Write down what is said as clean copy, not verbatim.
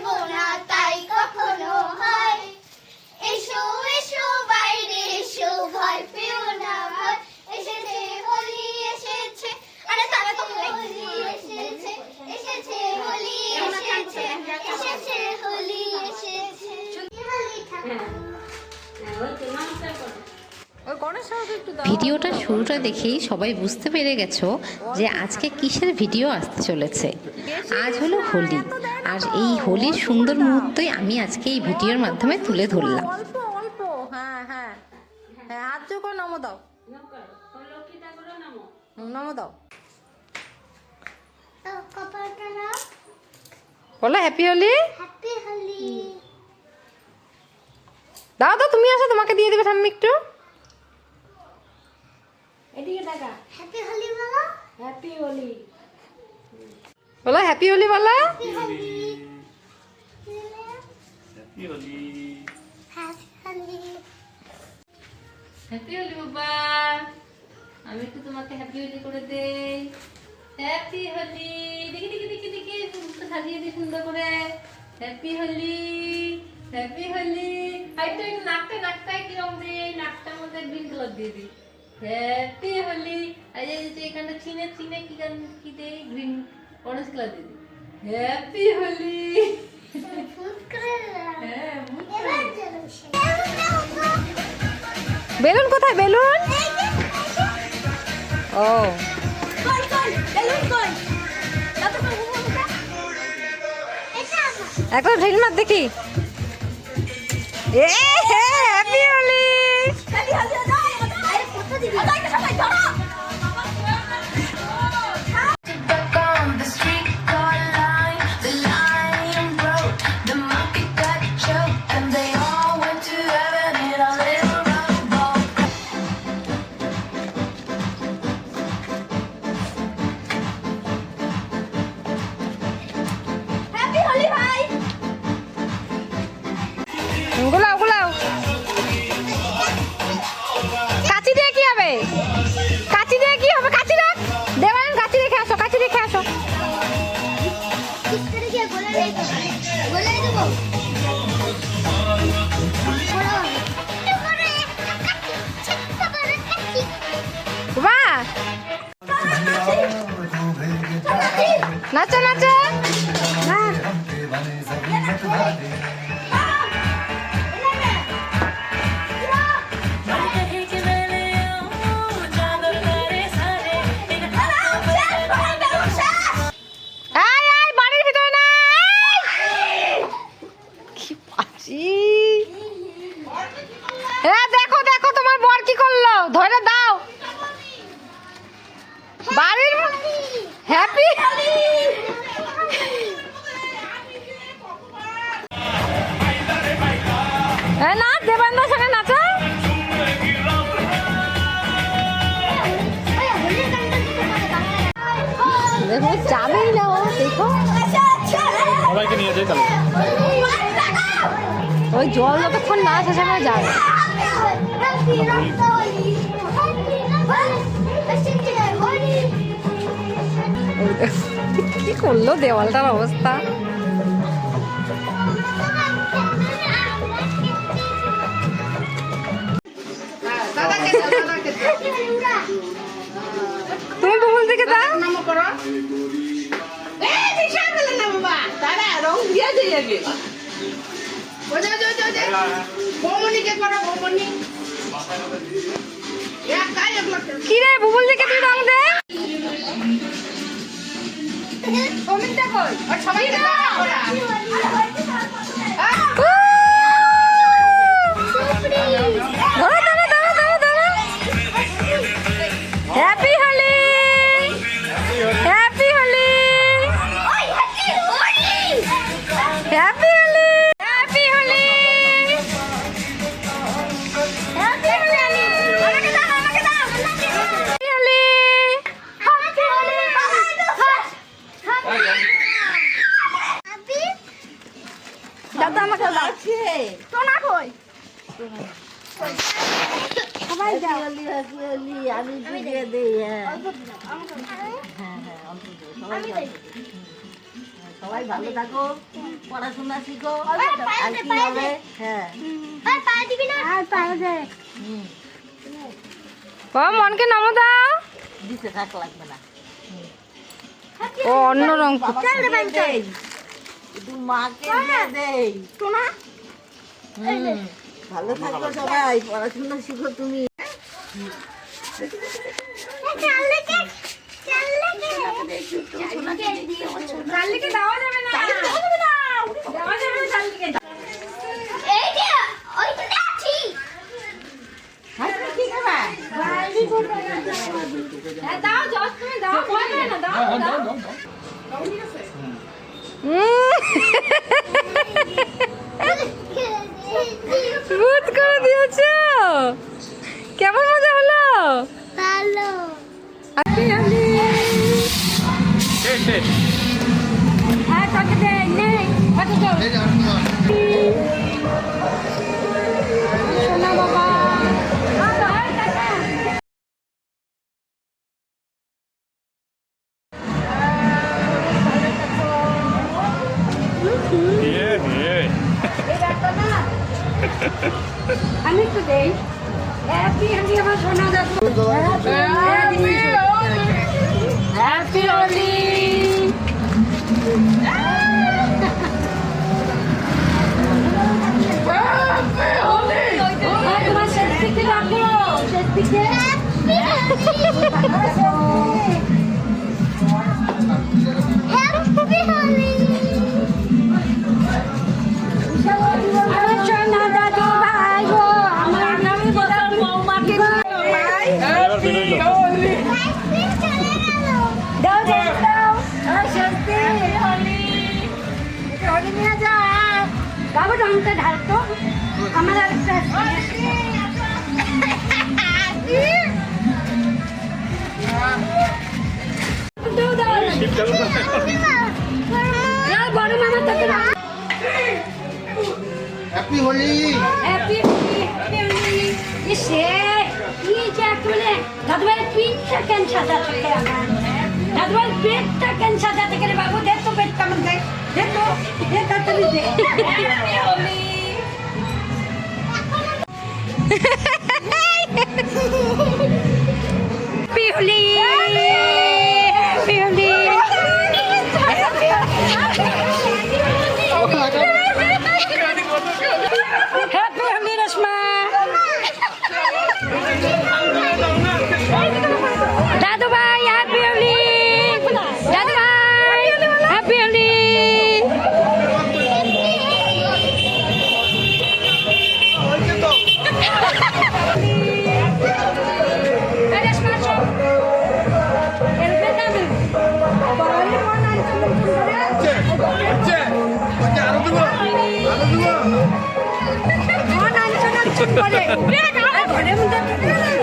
দেব না তাই কখনো হয়। এসো এসো বাইরে এসো, ভয় পেও না ভয়, এসেছে হোলি এসেছে, আরে তারা তো হোলি এসেছে, এসেছে হোলি এসেছে, এসেছে হোলি এসেছে। ভিডিওটা শুরুটা দেখেই সবাই বুঝতে পেরে গেছো যে আজকে কিসের ভিডিও আসতে চলেছে। আজ হলো হোলি, আর এই হোলির সুন্দর মুহূর্তই আমি আজকে এই ভিডিওর মাধ্যমে তুলে ধরলাম। অল্প অল্প, হ্যাঁ হ্যাঁ হ্যাঁ, হাত জোড় করে নমো দাও, নমো দাও, বলো হ্যাপি হোলি। হ্যাপি হোলি। দাও তো, তুমি আসো, তোমাকে দিয়ে দেবে ঠাম্মি একটু। এদিকে টাকা। হ্যাপি হোলি বলো। হ্যাপি হোলি বলো, হ্যাপি হোলি বলো। Happy Holi. Happy Holi. Happy Holi. Happy Holi বাবা, আমি একটু তোমাকে হ্যাপি হোলি করে দেই। হ্যাপি হোলি, দেখি দেখি দেখি দেখি, মুখটা সাজিয়ে দিই সুন্দর করে। Happy Holi, happy Holi. আর একটু একটু নাকটা নাকটায় কি রং দেই, নাকটার মধ্যে গ্রিন কালার দিয়ে দিই। হ্যাপি হোলি। আর এই যে এখানে চিনে চিনে কি গান কি দেই, গ্রিন অরেঞ্জ কালার দিয়ে দিই। হ্যাপি হোলি। ফুট করে হ্যাঁ, এবার চলো। বেলুন কোথায়, বেলুন? ও কই কই বেলুন কই? দাদা তো ঘুমো না। এটা একবার ঢিল মার দেখি। এ হ্যাপি হোলি। হ্যাপি হোলি দাও। আরে কত দিবি? দাও এটা সবাই ধরো। হ্যাপি হোলি ভাই। গুলাও গুলাও। কাচি দিয়ে কি হবে? কাচি দিয়ে কি হবে? কাচি রাখ। দেওয়ান কাচি রেখে আসো, কাচি রেখে আসো। ঠিক করে দিয়ে গোলা রেখে দেবো। গোলা দেবো। বাহ, নাচো নাচো। আয় আয়, বাড়ির ভিতরে না। কি পাচ্ছি। হ্যাঁ দেখো দেখো, তোমার বর কি করলো, ধরে দাও। বাড়ির হ্যাপি না, দেবানদার সঙ্গে নাচো। দেখো যাবেই না ও, দেখো সবাইকে নিয়ে যাই তাহলে। ওই জল যতক্ষণ না আসে সেখানে যাবে। কি করলো দেওয়ালটার অবস্থা। তুমি বকুল থেকে দাও। কি রে বুবুল দিকে তুই রং দে। সবাই happy Holi, happy Holi, happy Holi, happy Holi, happy Holi, আমাকে দাও, আমাকে দাও, হ্যাপি হোলি, হ্যাপি হোলি, দাদা আমাকে দাও। সোনা কই? সবাই যাও। আমি দিয়ে দিই। সবাই ভালো থাকো। পড়াশোনা শিখো পায়ে আর দে, কি পায়ে হবে দে। হ্যাঁ আর পায়ে দিবি না আর পায়ে দে মনকে নম দাও। দিতে থাক লাগবে না ও অন্য রং বাবাকে দিয়ে দেই একটু মাকে দিয়ে দেই সোনা ভালো থাকো সবাই পড়াশোনা শিখো তুমি চাল লেগে চাললিকে দেওয়া যাবে না, দেওয়া যাবে না চাললিকে। এই যে ওইটা আছি হাতে কি খাবা হ্যাঁ দাও, জজ তুমি দাও, ভয় করে না, দাও দাও। ভূত করে দিয়েছো, কেমন মজা হলো? ভালো আপনি আপনি হ্যাঁ কাকে দে নেই কাকে দাও সোনা বাবা দিয়ে দিয়ে আমি একটু দেই হ্যাপি আমি আমার সোনা দেখো হ্যাপি হোলি তোমার শেষ দিকে রাখো শেষ দিকে হ্যাপি হোলি আমার সোনা দাদু ভাই গো আমার নামে বলার বৌমাকে এবার বেরোইলো চলে গেল দাও দাও দাও সত্যি হোলি হোলি নিয়ে যা বাবু রংটা ঢালতো আমার আরেকটা দাও দাও শীত চালু করে। বড় মামা তোকে হ্যাপি হোলি হ্যাপি হোলি ইসে কি যে তুলে দাদুভাই পিঠটা কেন সাজাতে কে আমার দাদুভাই পেটটা কেন সাজাতে কে রে বাবু দেখ তো পেট কেমন দেখ দেখ তো দেখ তাড়াতাড়ি দেখ happy Holi happy Holi happy Holi happy Holi Rashma দাদু ভাই হ্যাপি হোলি দাদু ভাই হ্যাপি হোলি ঘরের মধ্যে